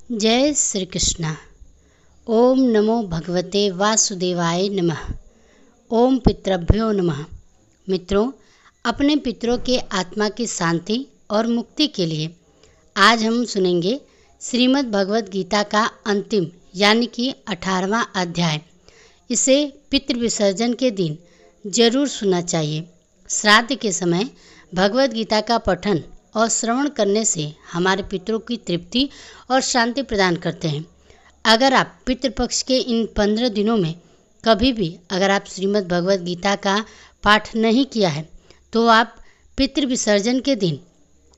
जय श्री कृष्णा। ओम नमो भगवते वासुदेवाय नमः। ओम पितृभ्यो नमः। मित्रों, अपने पितरों के आत्मा की शांति और मुक्ति के लिए आज हम सुनेंगे श्रीमद् भगवद गीता का अंतिम यानी कि 18वां अध्याय। इसे पितृ विसर्जन के दिन जरूर सुनना चाहिए। श्राद्ध के समय भगवद गीता का पठन और श्रवण करने से हमारे पितरों की तृप्ति और शांति प्रदान करते हैं। अगर आप पितृपक्ष के इन 15 दिनों में कभी भी अगर आप श्रीमद् भगवद गीता का पाठ नहीं किया है तो आप पितृ विसर्जन के दिन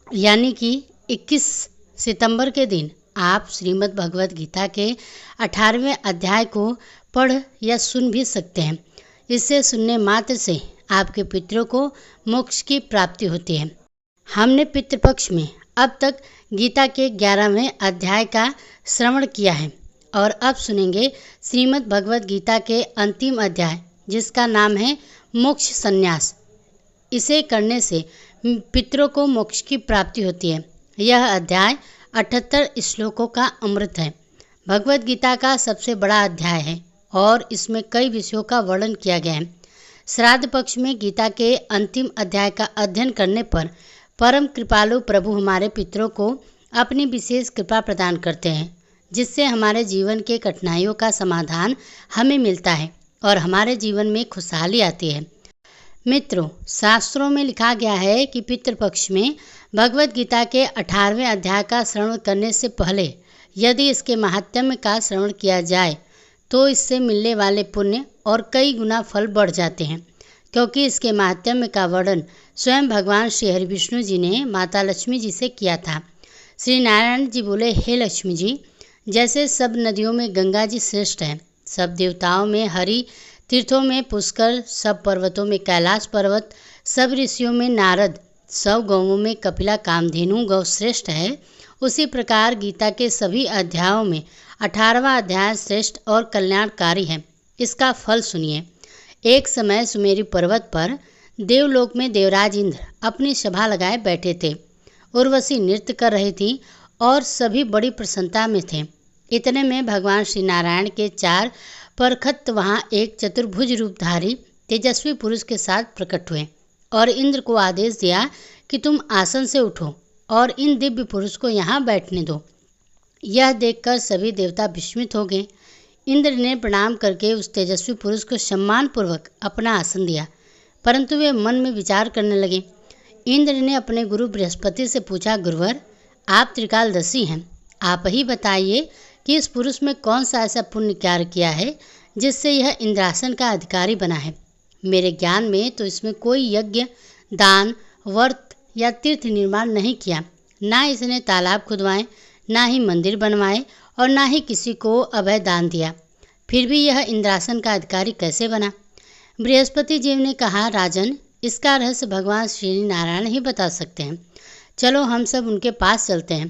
यानी कि 21 सितंबर के दिन आप श्रीमद् भगवद गीता के 18वें अध्याय को पढ़ या सुन भी सकते हैं। इसे सुनने मात्र से आपके पितरों को मोक्ष की प्राप्ति होती है। हमने पितृपक्ष में अब तक गीता के 11वें अध्याय का श्रवण किया है और अब सुनेंगे श्रीमद् भगवद गीता के अंतिम अध्याय जिसका नाम है मोक्ष संन्यास। इसे करने से पितरों को मोक्ष की प्राप्ति होती है। यह अध्याय 78 श्लोकों का अमृत है। भगवद गीता का सबसे बड़ा अध्याय है और इसमें कई विषयों का वर्णन किया गया है। श्राद्ध पक्ष में गीता के अंतिम अध्याय का अध्ययन करने पर परम कृपालु प्रभु हमारे पितरों को अपनी विशेष कृपा प्रदान करते हैं, जिससे हमारे जीवन के कठिनाइयों का समाधान हमें मिलता है और हमारे जीवन में खुशहाली आती है। मित्रों, शास्त्रों में लिखा गया है कि पितृपक्ष में भगवद गीता के 18वें अध्याय का श्रवण करने से पहले यदि इसके महात्म्य का श्रवण किया जाए तो इससे मिलने वाले पुण्य और कई गुना फल बढ़ जाते हैं, क्योंकि इसके महात्म्य का वर्णन स्वयं भगवान श्री हरि विष्णु जी ने माता लक्ष्मी जी से किया था। श्री नारायण जी बोले, हे लक्ष्मी जी, जैसे सब नदियों में गंगा जी श्रेष्ठ है, सब देवताओं में हरि, तीर्थों में पुष्कर, सब पर्वतों में कैलाश पर्वत, सब ऋषियों में नारद, सब गौओं में कपिला कामधेनु गौ श्रेष्ठ है, उसी प्रकार गीता के सभी अध्यायों में 18वां अध्याय श्रेष्ठ और कल्याणकारी है। इसका फल सुनिए। एक समय सुमेरु पर्वत पर देवलोक में देवराज इंद्र अपनी सभा लगाए बैठे थे। उर्वशी नृत्य कर रही थी और सभी बड़ी प्रसन्नता में थे। इतने में भगवान श्री नारायण के 4 परखत वहाँ एक चतुर्भुज रूपधारी तेजस्वी पुरुष के साथ प्रकट हुए और इंद्र को आदेश दिया कि तुम आसन से उठो और इन दिव्य पुरुष को यहाँ बैठने दो। यह देखकर सभी देवता विस्मित हो गए। इंद्र ने प्रणाम करके उस तेजस्वी पुरुष को सम्मानपूर्वक अपना आसन दिया, परंतु वे मन में विचार करने लगे। इंद्र ने अपने गुरु बृहस्पति से पूछा, गुरुवर, आप त्रिकालदर्शी हैं, आप ही बताइए कि इस पुरुष में कौन सा ऐसा पुण्य कार्य किया है जिससे यह इंद्रासन का अधिकारी बना है। मेरे ज्ञान में तो इसमें कोई यज्ञ, दान, व्रत या तीर्थ निर्माण नहीं किया, ना इसने तालाब खुदवाए, ना ही मंदिर बनवाए और ना ही किसी को अभय दान दिया, फिर भी यह इंद्रासन का अधिकारी कैसे बना। बृहस्पति जी ने कहा, राजन, इसका रहस्य भगवान श्री नारायण ही बता सकते हैं। चलो हम सब उनके पास चलते हैं।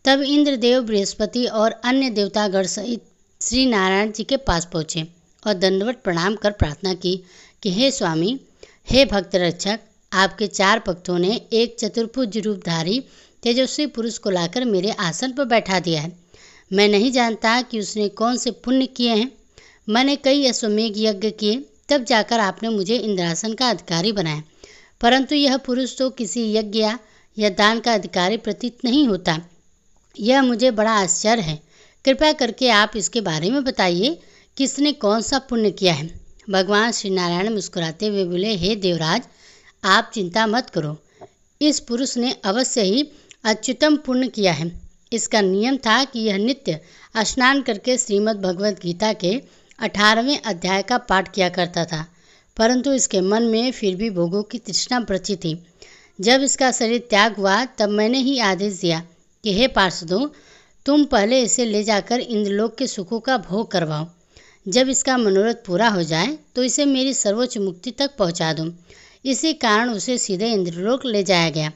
तब इंद्रदेव, बृहस्पति और अन्य देवतागण सहित श्री नारायण जी के पास पहुँचे और दंडवत प्रणाम कर प्रार्थना की कि हे स्वामी, हे भक्त रक्षक, आपके 4 भक्तों ने एक चतुर्भुज रूपधारी तेजस्वी पुरुष को लाकर मेरे आसन पर बैठा दिया है। मैं नहीं जानता कि उसने कौन से पुण्य किए हैं। मैंने कई अश्वमेघ यज्ञ किए, तब जाकर आपने मुझे इंद्रासन का अधिकारी बनाया, परंतु यह पुरुष तो किसी यज्ञ या दान का अधिकारी प्रतीत नहीं होता। यह मुझे बड़ा आश्चर्य है। कृपया करके आप इसके बारे में बताइए कि इसने कौन सा पुण्य किया है। भगवान श्री नारायण मुस्कुराते हुए बोले, हे देवराज, आप चिंता मत करो। इस पुरुष ने अवश्य ही अत्युत्तम पुण्य किया है। इसका नियम था कि यह नित्य स्नान करके श्रीमद् भगवद गीता के 18वें अध्याय का पाठ किया करता था, परंतु इसके मन में फिर भी भोगों की तृष्णा बची थी। जब इसका शरीर त्याग हुआ तब मैंने ही आदेश दिया कि हे पार्षदों, तुम पहले इसे ले जाकर इंद्रलोक के सुखों का भोग करवाओ। जब इसका मनोरथ पूरा हो जाए तो इसे मेरी सर्वोच्च मुक्ति तक पहुँचा दो। इसी कारण उसे सीधे इंद्रलोक ले जाया गया।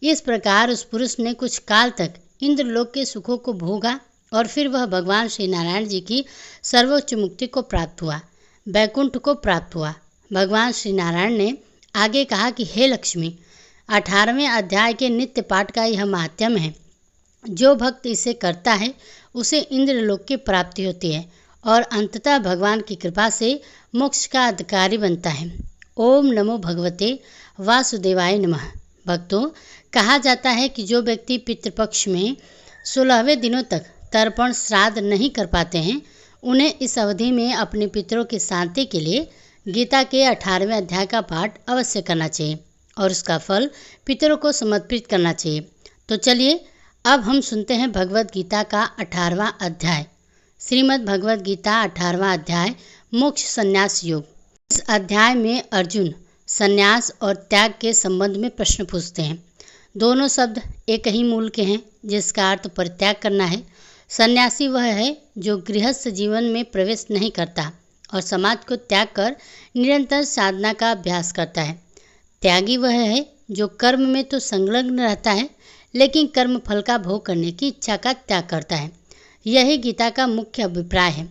इस प्रकार उस पुरुष ने कुछ काल तक इंद्रलोक के सुखों को भोगा और फिर वह भगवान श्री नारायण जी की सर्वोच्च मुक्ति को प्राप्त हुआ, वैकुंठ को प्राप्त हुआ। भगवान श्री नारायण ने आगे कहा कि हे लक्ष्मी, 18वें अध्याय के नित्य पाठ का यह महात्म्य है। जो भक्त इसे करता है उसे इंद्रलोक की प्राप्ति होती है और अंततः भगवान की कृपा से मोक्ष का अधिकारी बनता है। ओम नमो भगवते वासुदेवाय नमः। भक्तों, कहा जाता है कि जो व्यक्ति पितृपक्ष में 16वें दिनों तक तर्पण श्राद्ध नहीं कर पाते हैं, उन्हें इस अवधि में अपने पितरों की शांति के लिए गीता के 18वें अध्याय का पाठ अवश्य करना चाहिए और उसका फल पितरों को समर्पित करना चाहिए। तो चलिए अब हम सुनते हैं भगवत गीता का 18वां अध्याय। श्रीमद् भगवत गीता 18वां अध्याय मोक्ष संन्यास योग। इस अध्याय में अर्जुन संन्यास और त्याग के संबंध में प्रश्न पूछते हैं। दोनों शब्द एक ही मूल के हैं, जिसका अर्थ परित्याग करना है। सन्यासी वह है जो गृहस्थ जीवन में प्रवेश नहीं करता और समाज को त्याग कर निरंतर साधना का अभ्यास करता है। त्यागी वह है जो कर्म में तो संलग्न रहता है, लेकिन कर्म फल का भोग करने की इच्छा का त्याग करता है। यही गीता का मुख्य अभिप्राय है।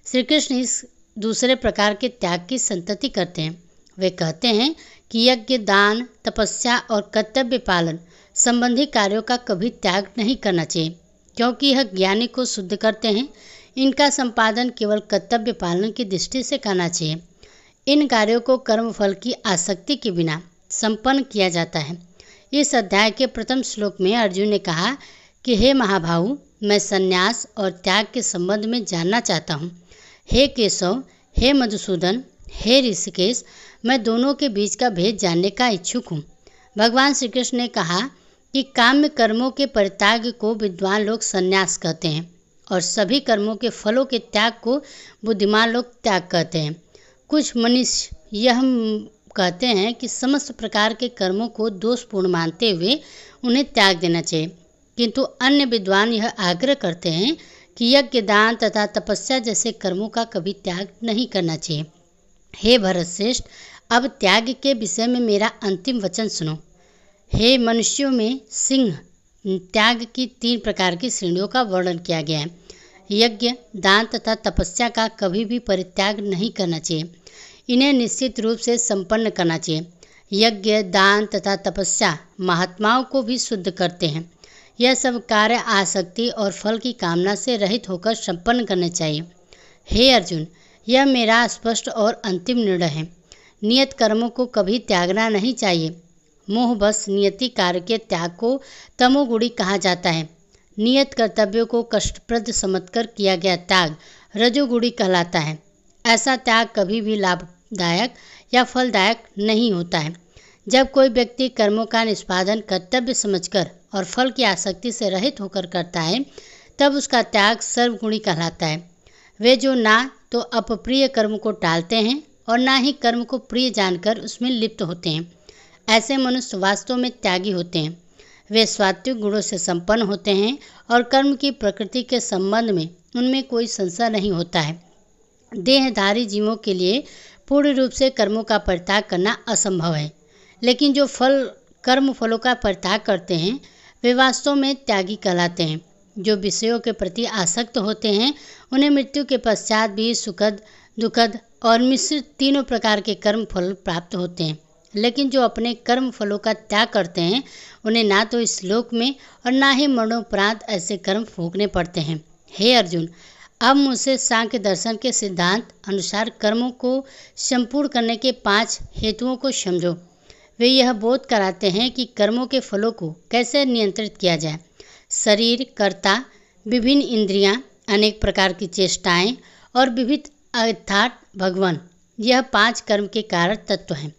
श्री कृष्ण इस दूसरे प्रकार के त्याग की संतति करते हैं। वे कहते हैं कि यज्ञ, दान, तपस्या और कर्तव्य पालन संबंधी कार्यों का कभी त्याग नहीं करना चाहिए, क्योंकि यह ज्ञानी को शुद्ध करते हैं। इनका संपादन केवल कर्तव्य पालन की दृष्टि से करना चाहिए। इन कार्यों को कर्म फल की आसक्ति के बिना संपन्न किया जाता है। इस अध्याय के प्रथम श्लोक में अर्जुन ने कहा कि हे महाभाऊ, मैं संन्यास और त्याग के संबंध में जानना चाहता हूँ। हे केशव, हे मधुसूदन, हे ऋषिकेश, मैं दोनों के बीच का भेद जानने का इच्छुक हूँ। भगवान श्री कृष्ण ने कहा कि काम्य कर्मों के परित्याग को विद्वान लोग संन्यास कहते हैं और सभी कर्मों के फलों के त्याग को बुद्धिमान लोग त्याग कहते हैं। कुछ मनुष्य यह कहते हैं कि समस्त प्रकार के कर्मों को दोषपूर्ण मानते हुए उन्हें त्याग देना चाहिए, किंतु अन्य विद्वान यह आग्रह करते हैं कि यज्ञ, दान तथा तपस्या जैसे कर्मों का कभी त्याग नहीं करना चाहिए। हे भरतश्रेष्ठ, अब त्याग के विषय में मेरा अंतिम वचन सुनो। हे मनुष्यों में सिंह, त्याग की 3 प्रकार की श्रेणियों का वर्णन किया गया है। यज्ञ, दान तथा तपस्या का कभी भी परित्याग नहीं करना चाहिए। इन्हें निश्चित रूप से संपन्न करना चाहिए। यज्ञ, दान तथा तपस्या महात्माओं को भी शुद्ध करते हैं। यह सब कार्य आसक्ति और फल की कामना से रहित होकर संपन्न करने चाहिए। हे अर्जुन, यह मेरा स्पष्ट और अंतिम निर्णय है। नियत कर्मों को कभी त्यागना नहीं चाहिए। मोहबस नियति कार्य के त्याग को तमोगुणी कहा जाता है। नियत कर्तव्यों को कष्टप्रद समझकर किया गया त्याग रजोगुणी कहलाता है। ऐसा त्याग कभी भी लाभदायक या फलदायक नहीं होता है। जब कोई व्यक्ति कर्मों का निष्पादन कर्तव्य समझकर और फल की आसक्ति से रहित होकर करता है, तब उसका त्याग सर्वगुणी कहलाता है। वे जो ना तो अप्रिय कर्म को टालते हैं और ना ही कर्म को प्रिय जानकर उसमें लिप्त होते हैं, ऐसे मनुष्य वास्तव में त्यागी होते हैं। वे सात्विक गुणों से संपन्न होते हैं और कर्म की प्रकृति के संबंध में उनमें कोई संशय नहीं होता है। देहधारी जीवों के लिए पूर्ण रूप से कर्मों का परित्याग करना असंभव है, लेकिन जो कर्म फलों का परित्याग करते हैं वे वास्तव में त्यागी कहलाते हैं। जो विषयों के प्रति आसक्त होते हैं उन्हें मृत्यु के पश्चात भी सुखद, दुखद और मिश्रित 3 प्रकार के कर्म फल प्राप्त होते हैं, लेकिन जो अपने कर्म फलों का त्याग करते हैं उन्हें ना तो इस लोक में और ना ही मरणोपरांत ऐसे कर्म भोगने पड़ते हैं। हे अर्जुन, अब मुझसे सांख्य दर्शन के सिद्धांत अनुसार कर्मों को संपूर्ण करने के 5 हेतुओं को समझो। वे यह बोध कराते हैं कि कर्मों के फलों को कैसे नियंत्रित किया जाए। शरीर, कर्ता, विभिन्न इंद्रियां, अनेक प्रकार की चेष्टाएं और विविध अर्थात भगवान, यह 5 कर्म के कारण तत्व हैं।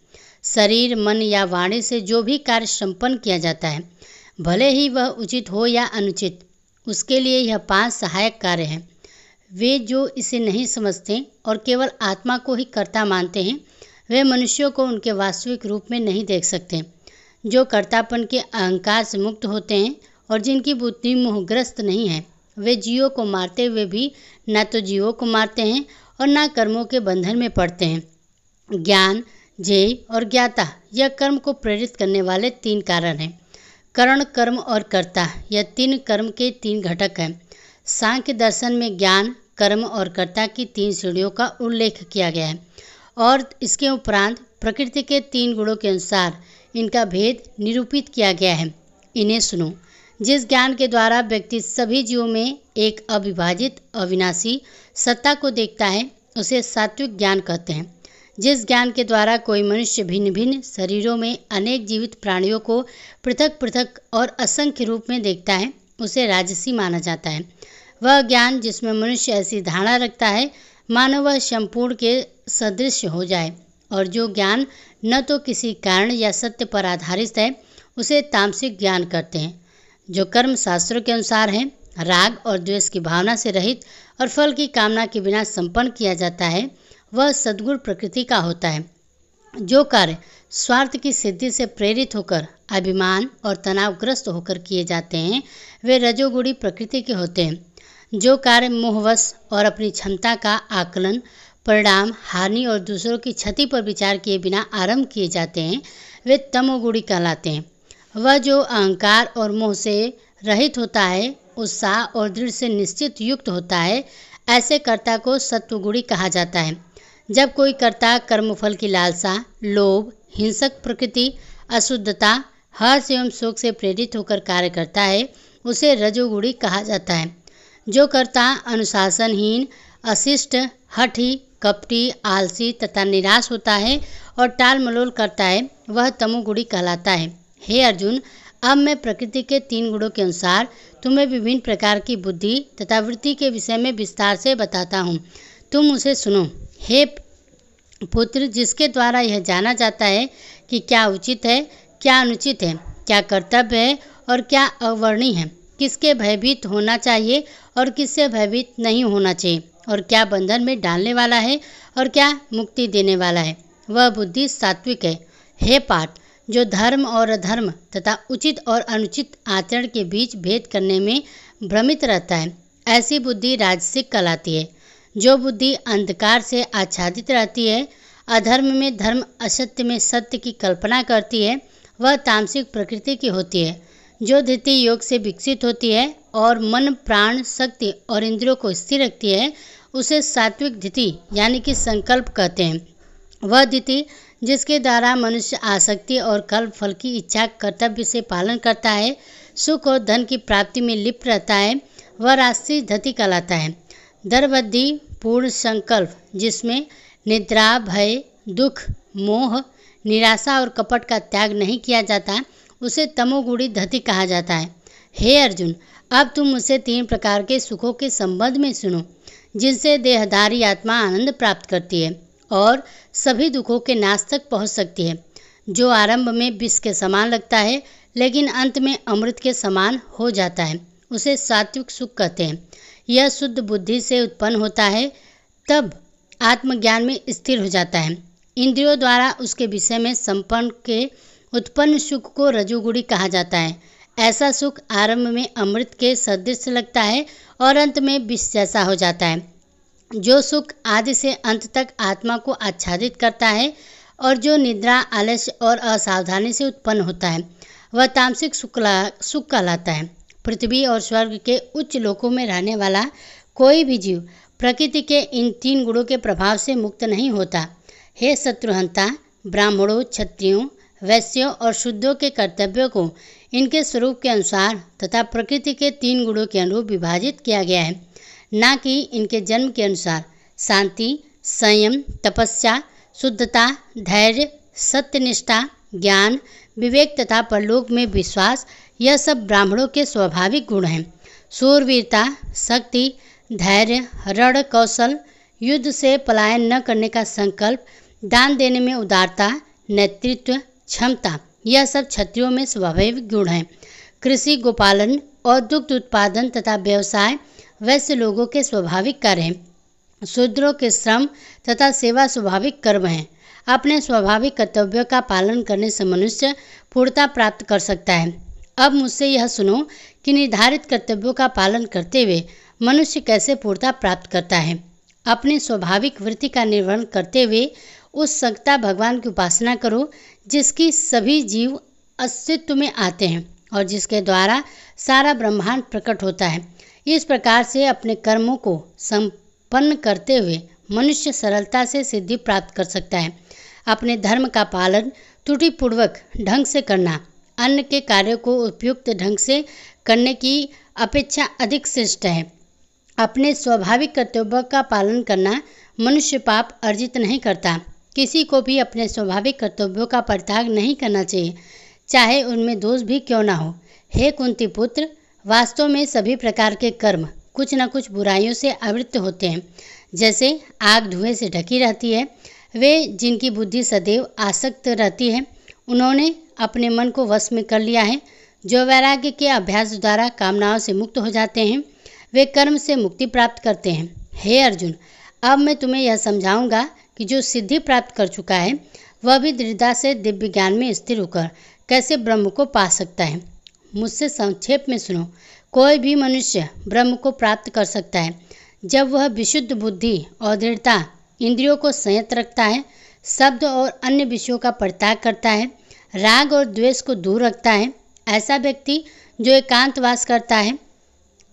शरीर, मन या वाणी से जो भी कार्य संपन्न किया जाता है, भले ही वह उचित हो या अनुचित, उसके लिए यह 5 सहायक कार्य हैं। वे जो इसे नहीं समझते और केवल आत्मा को ही कर्ता मानते हैं, वे मनुष्यों को उनके वास्तविक रूप में नहीं देख सकते। जो कर्तापन के अहंकार से मुक्त होते हैं और जिनकी बुद्धि मोहग्रस्त नहीं है, वे जीवों को मारते हुए भी न तो जीवों को मारते हैं और न कर्मों के बंधन में पड़ते हैं। ज्ञान, ध्येय और ज्ञाता, यह कर्म को प्रेरित करने वाले 3 कारण हैं। करण, कर्म और कर्ता, यह 3 कर्म के 3 घटक हैं। सांख्य दर्शन में ज्ञान, कर्म और कर्ता की 3 श्रेणियों का उल्लेख किया गया है और इसके उपरांत प्रकृति के 3 गुणों के अनुसार इनका भेद निरूपित किया गया है। इन्हें सुनो। जिस ज्ञान के द्वारा व्यक्ति सभी जीवों में एक अविभाजित अविनाशी सत्ता को देखता है उसे सात्विक ज्ञान कहते हैं। जिस ज्ञान के द्वारा कोई मनुष्य भिन्न भिन्न शरीरों में अनेक जीवित प्राणियों को पृथक पृथक और असंख्य रूप में देखता है उसे राजसी माना जाता है। वह ज्ञान जिसमें मनुष्य ऐसी धारणा रखता है मानो वह संपूर्ण के सदृश हो जाए, और जो ज्ञान न तो किसी कारण या सत्य पर आधारित है उसे तामसिक ज्ञान कहते हैं। जो कर्म शास्त्रों के अनुसार है, राग और द्वेष की भावना से रहित और फल की कामना के बिना संपन्न किया जाता है, वह सद्गुण प्रकृति का होता है। जो कार्य स्वार्थ की सिद्धि से प्रेरित होकर अभिमान और तनावग्रस्त होकर किए जाते हैं वे रजोगुणी प्रकृति के होते हैं। जो कार्य मोहवश और अपनी क्षमता का आकलन, परिणाम, हानि और दूसरों की क्षति पर विचार किए बिना आरंभ किए जाते हैं वे तमोगुणी कहलाते हैं। वह जो अहंकार और मोह से रहित होता है, उत्साह और दृढ़ से निश्चित युक्त होता है, ऐसे कर्ता को सत्वगुणी कहा जाता है। जब कोई कर्ता कर्मफल की लालसा, लोभ, हिंसक प्रकृति, अशुद्धता, हर्ष एवं शोक से प्रेरित होकर कार्य करता है उसे रजोगुणी कहा जाता है। जो कर्ता अनुशासनहीन, अशिष्ट, हठी, कपटी, आलसी तथा निराश होता है और टाल मलोल करता है वह तमोगुणी कहलाता है। हे अर्जुन, अब मैं प्रकृति के 3 गुणों के अनुसार तुम्हें विभिन्न प्रकार की बुद्धि तथा वृत्ति के विषय में विस्तार से बताता हूँ, तुम उसे सुनो। हे पुत्र, जिसके द्वारा यह जाना जाता है कि क्या उचित है, क्या अनुचित है, क्या कर्तव्य है और क्या अवर्णीय है, किसके भयभीत होना चाहिए और किससे भयभीत नहीं होना चाहिए, और क्या बंधन में डालने वाला है और क्या मुक्ति देने वाला है, वह बुद्धि सात्विक है। हे पार्थ, जो धर्म और अधर्म तथा उचित और अनुचित आचरण के बीच भेद करने में भ्रमित रहता है, ऐसी बुद्धि राजसिक कहलाती है। जो बुद्धि अंधकार से आच्छादित रहती है, अधर्म में धर्म, असत्य में सत्य की कल्पना करती है, वह तामसिक प्रकृति की होती है। जो धृति योग से विकसित होती है और मन, प्राण, शक्ति और इंद्रियों को स्थिर रखती है उसे सात्विक धृति यानी कि संकल्प कहते हैं। वह धृति जिसके द्वारा मनुष्य आसक्ति और कल्प फल की इच्छा कर्तव्य से पालन करता है, सुख और धन की प्राप्ति में लिप्त रहता है, वह राजसी धृति कहलाता है। दरबद्धि पूर्ण संकल्प जिसमें निद्रा, भय, दुख, मोह, निराशा और कपट का त्याग नहीं किया जाता उसे तमोगुणी धृति कहा जाता है। हे अर्जुन, अब तुम मुझसे 3 प्रकार के सुखों के संबंध में सुनो जिनसे देहधारी आत्मा आनंद प्राप्त करती है और सभी दुखों के नाश तक पहुँच सकती है। जो आरंभ में विष के समान लगता है लेकिन अंत में अमृत के समान हो जाता है उसे सात्विक सुख कहते हैं। यह शुद्ध बुद्धि से उत्पन्न होता है, तब आत्मज्ञान में स्थिर हो जाता है। इंद्रियों द्वारा उसके विषय में संपन्न के उत्पन्न सुख को रजोगुणी कहा जाता है। ऐसा सुख आरंभ में अमृत के सदृश लगता है और अंत में विष जैसा हो जाता है। जो सुख आदि से अंत तक आत्मा को आच्छादित करता है और जो निद्रा, आलस्य और असावधानी से उत्पन्न होता है वह तामसिक सुख कहलाता है। पृथ्वी और स्वर्ग के उच्च लोकों में रहने वाला कोई भी जीव प्रकृति के इन 3 गुणों के प्रभाव से मुक्त नहीं होता। हे शत्रुहंता, ब्राह्मणों, क्षत्रियों, वैश्यों और शुद्धों के कर्तव्यों को इनके स्वरूप के अनुसार तथा प्रकृति के 3 गुणों के अनुरूप विभाजित किया गया है, न कि इनके जन्म के अनुसार। शांति, संयम, तपस्या, शुद्धता, धैर्य, सत्यनिष्ठा, ज्ञान, विवेक तथा परलोक में विश्वास, यह सब ब्राह्मणों के स्वाभाविक गुण हैं। शूरवीरता, शक्ति, धैर्य, रण कौशल, युद्ध से पलायन न करने का संकल्प, दान देने में उदारता, नेतृत्व, क्षमता, यह सब क्षत्रियों में स्वाभाविक गुण हैं। कृषि, गोपालन और दुग्ध उत्पादन तथा व्यवसाय वैश्य लोगों के स्वाभाविक कार्य हैं। शूद्रों के श्रम तथा सेवा स्वाभाविक कर्म हैं। अपने स्वाभाविक कर्तव्यों का पालन करने से मनुष्य पूर्णता प्राप्त कर सकता है। अब मुझसे यह सुनो कि निर्धारित कर्तव्यों का पालन करते हुए मनुष्य कैसे पूर्णता प्राप्त करता है। अपनी स्वाभाविक वृत्ति का निर्वहन करते हुए उस सत्ता भगवान की उपासना करो जिसकी सभी जीव अस्तित्व में आते हैं और जिसके द्वारा सारा ब्रह्मांड प्रकट होता है। इस प्रकार से अपने कर्मों को संपन्न करते हुए मनुष्य सरलता से सिद्धि प्राप्त कर सकता है। अपने धर्म का पालन त्रुटिपूर्वक ढंग से करना, अन्य के कार्यों को उपयुक्त ढंग से करने की अपेक्षा अधिक श्रेष्ठ है। अपने स्वाभाविक कर्तव्यों का पालन करना मनुष्य पाप अर्जित नहीं करता। किसी को भी अपने स्वाभाविक कर्तव्यों का परित्याग नहीं करना चाहिए, चाहे उनमें दोष भी क्यों ना हो। हे कुंती पुत्र, वास्तव में सभी प्रकार के कर्म कुछ न कुछ बुराइयों से आवृत्त होते हैं। जैसे आग धुएं से ढकी रहती है, वे जिनकी बुद्धि सदैव आसक्त रहती है, उन्होंने अपने मन को वश में कर लिया है। जो वैराग्य के अभ्यास द्वारा कामनाओं से मुक्त हो जाते हैं, वे कर्म से मुक्ति प्राप्त करते हैं। हे अर्जुन, अब मैं तुम्हें यह समझाऊंगा कि जो सिद्धि प्राप्त कर चुका है, वह भी दृढ़ता से दिव्य ज्ञान में स्थिर होकर कैसे ब्रह्म को पा सकता है। मुझसे संक्षेप में सुनो। कोई भी मनुष्य ब्रह्म को प्राप्त कर सकता है जब वह विशुद्ध बुद्धि और दृढ़ता इंद्रियों को संयत रखता है, शब्द और अन्य विषयों का परित्याग करता है, राग और द्वेष को दूर रखता है। ऐसा व्यक्ति जो एकांतवास करता है,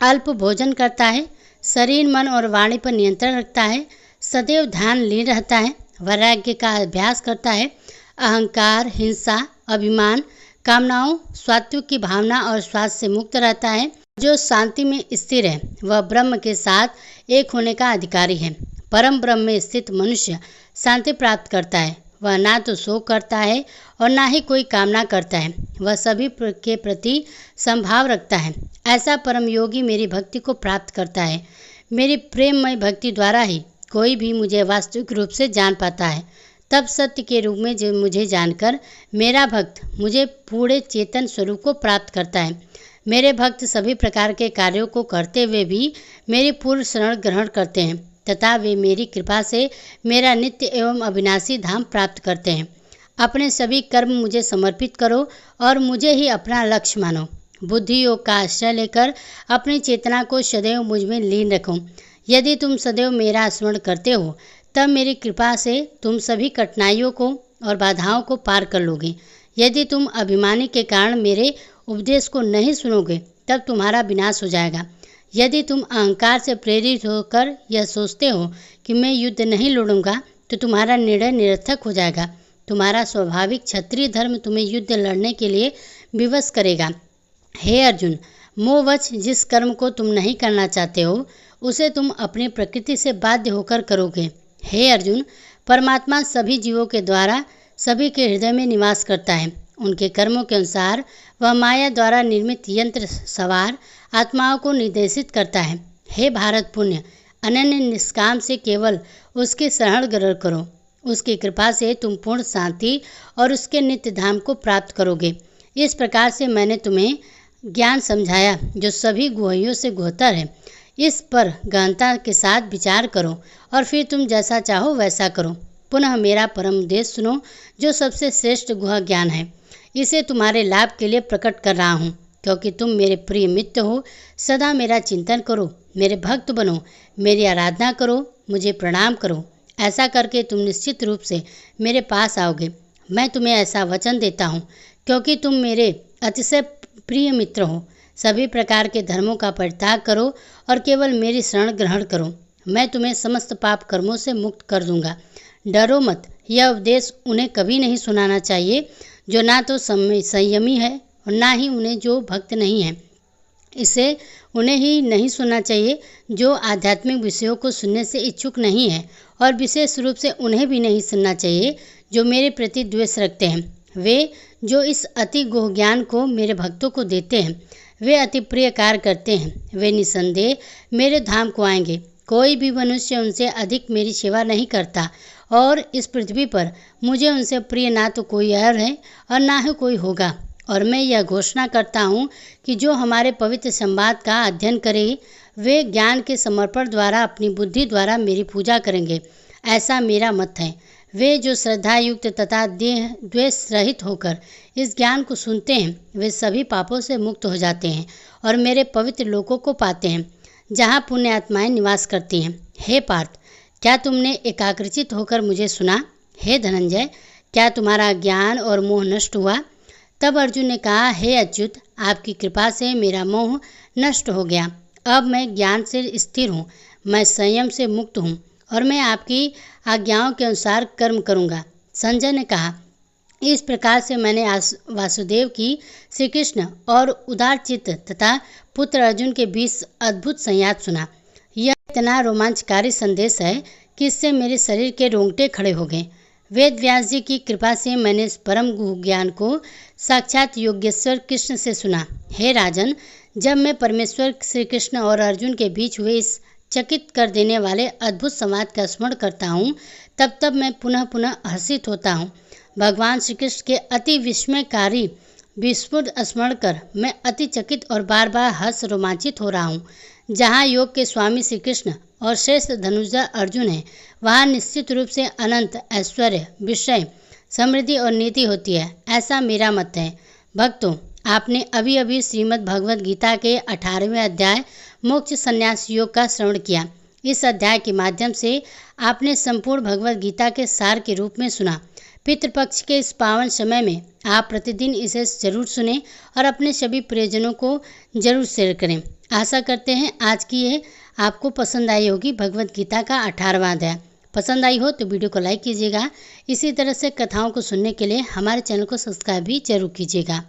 अल्प भोजन करता है, शरीर मन और वाणी पर नियंत्रण रखता है, सदैव ध्यान लीन रहता है, वैराग्य का अभ्यास करता है, अहंकार, हिंसा, अभिमान, कामनाओं, स्वात्विक की भावना और स्वार्थ से मुक्त रहता है, जो शांति में स्थिर है, वह ब्रह्म के साथ एक होने का अधिकारी है। परम ब्रह्म में स्थित मनुष्य शांति प्राप्त करता है। वह ना तो शोक करता है और ना ही कोई कामना करता है। वह सभी के प्रति समभाव रखता है। ऐसा परम योगी मेरी भक्ति को प्राप्त करता है। मेरी प्रेममय भक्ति द्वारा ही कोई भी मुझे वास्तविक रूप से जान पाता है। तब सत्य के रूप में जो मुझे जानकर मेरा भक्त मुझे पूरे चेतन स्वरूप को प्राप्त करता है। मेरे भक्त सभी प्रकार के कार्यों को करते हुए भी मेरी पूर्ण शरण ग्रहण करते हैं तथा वे मेरी कृपा से मेरा नित्य एवं अविनाशी धाम प्राप्त करते हैं। अपने सभी कर्म मुझे समर्पित करो और मुझे ही अपना लक्ष्य मानो। बुद्धि योग का आश्रय लेकर अपनी चेतना को सदैव मुझ में लीन रखो। यदि तुम सदैव मेरा स्मरण करते हो, तब मेरी कृपा से तुम सभी कठिनाइयों को और बाधाओं को पार कर लोगे। यदि तुम अभिमानी के कारण मेरे उपदेश को नहीं सुनोगे, तब तुम्हारा विनाश हो जाएगा। यदि तुम अहंकार से प्रेरित होकर यह सोचते हो कि मैं युद्ध नहीं लड़ूंगा, तो तुम्हारा निर्णय निरर्थक हो जाएगा। तुम्हारा स्वाभाविक क्षत्रिय धर्म तुम्हें युद्ध लड़ने के लिए विवश करेगा। हे अर्जुन, मोहवश जिस कर्म को तुम नहीं करना चाहते हो, उसे तुम अपनी प्रकृति से बाध्य होकर करोगे। हे अर्जुन, परमात्मा सभी जीवों के द्वारा सभी के हृदय में निवास करता है। उनके कर्मों के अनुसार वह माया द्वारा निर्मित यंत्र सवार आत्माओं को निर्देशित करता है। हे भारत पुण्य, अनन्य निष्काम से केवल उसकी शरण ग्रहण करो। उसकी कृपा से तुम पूर्ण शांति और उसके नित्य धाम को प्राप्त करोगे। इस प्रकार से मैंने तुम्हें ज्ञान समझाया जो सभी गुह्यों से गुहतर है। इस पर गहनता के साथ विचार करो और फिर तुम जैसा चाहो वैसा करो। पुनः मेरा परम उद्देश्य सुनो, जो सबसे श्रेष्ठ गुह ज्ञान है। इसे तुम्हारे लाभ के लिए प्रकट कर रहा हूँ, क्योंकि तुम मेरे प्रिय मित्र हो। सदा मेरा चिंतन करो, मेरे भक्त बनो, मेरी आराधना करो, मुझे प्रणाम करो। ऐसा करके तुम निश्चित रूप से मेरे पास आओगे। मैं तुम्हें ऐसा वचन देता हूँ, क्योंकि तुम मेरे अतिशय प्रिय मित्र हो। सभी प्रकार के धर्मों का परित्याग करो और केवल मेरी शरण ग्रहण करो। मैं तुम्हें समस्त पाप कर्मों से मुक्त कर दूंगा। डरो मत। यह उपदेश उन्हें कभी नहीं सुनाना चाहिए जो ना तो संयमी है और ना ही उन्हें जो भक्त नहीं है। इसे उन्हें ही नहीं सुनना चाहिए जो आध्यात्मिक विषयों को सुनने से इच्छुक नहीं है, और विशेष रूप से उन्हें भी नहीं सुनना चाहिए जो मेरे प्रति द्वेष रखते हैं। वे जो इस अति गुह ज्ञान को मेरे भक्तों को देते हैं, वे अति प्रिय कार्य करते हैं। वे निसंदेह मेरे धाम को आएंगे। कोई भी मनुष्य उनसे अधिक मेरी सेवा नहीं करता, और इस पृथ्वी पर मुझे उनसे प्रिय ना तो कोई और है और ना ही कोई होगा। और मैं यह घोषणा करता हूँ कि जो हमारे पवित्र संवाद का अध्ययन करे, वे ज्ञान के समर्पण द्वारा अपनी बुद्धि द्वारा मेरी पूजा करेंगे। ऐसा मेरा मत है। वे जो श्रद्धा युक्त तथा देह द्वेष रहित होकर इस ज्ञान को सुनते हैं, वे सभी पापों से मुक्त हो जाते हैं और मेरे पवित्र लोकों को पाते हैं, जहाँ पुण्य आत्माएं निवास करती हैं। हे पार्थ, क्या तुमने एकाग्रचित होकर मुझे सुना? हे धनंजय, क्या तुम्हारा ज्ञान और मोह नष्ट हुआ? तब अर्जुन ने कहा, हे अच्युत, आपकी कृपा से मेरा मोह नष्ट हो गया। अब मैं ज्ञान से स्थिर हूँ, मैं संयम से मुक्त हूँ और मैं आपकी आज्ञाओं के अनुसार कर्म करूँगा। संजय ने कहा, इस प्रकार से मैंने वासुदेव की श्री कृष्ण और उदार चित्त तथा पुत्र अर्जुन के बीच अद्भुत संवाद सुना। यह इतना रोमांचकारी संदेश है कि इससे मेरे शरीर के रोंगटे खड़े हो गए। वेद व्यास जी की कृपा से मैंने इस परम गुह ज्ञान को साक्षात योगेश्वर कृष्ण से सुना। हे राजन, जब मैं परमेश्वर श्री कृष्ण और अर्जुन के बीच हुए इस चकित कर देने वाले अद्भुत संवाद का स्मरण करता हूँ, तब मैं पुनः पुनः हर्षित होता हूँ। भगवान श्री कृष्ण के अति विस्मयकारी विस्फुट स्मरण कर मैं अति चकित और बार बार हर्ष रोमांचित हो रहा हूँ। जहाँ योग के स्वामी श्री कृष्ण और श्रेष्ठ धनुर्धर अर्जुन है, वहाँ निश्चित रूप से अनंत ऐश्वर्य, विषय, समृद्धि और नीति होती है, ऐसा मेरा मत है। भक्तों, आपने अभी अभी श्रीमद् भगवद गीता के 18वें अध्याय मोक्ष संन्यास योग का श्रवण किया। इस अध्याय के माध्यम से आपने संपूर्ण भगवद गीता के सार के रूप में सुना। पितृपक्ष के इस पावन समय में आप प्रतिदिन इसे जरूर सुने और अपने सभी प्रियजनों को जरूर शेयर करें। आशा करते हैं आज की ये आपको पसंद आई होगी भगवद गीता का 18वां अध्याय। पसंद आई हो तो वीडियो को लाइक कीजिएगा। इसी तरह से कथाओं को सुनने के लिए हमारे चैनल को सब्सक्राइब भी जरूर कीजिएगा।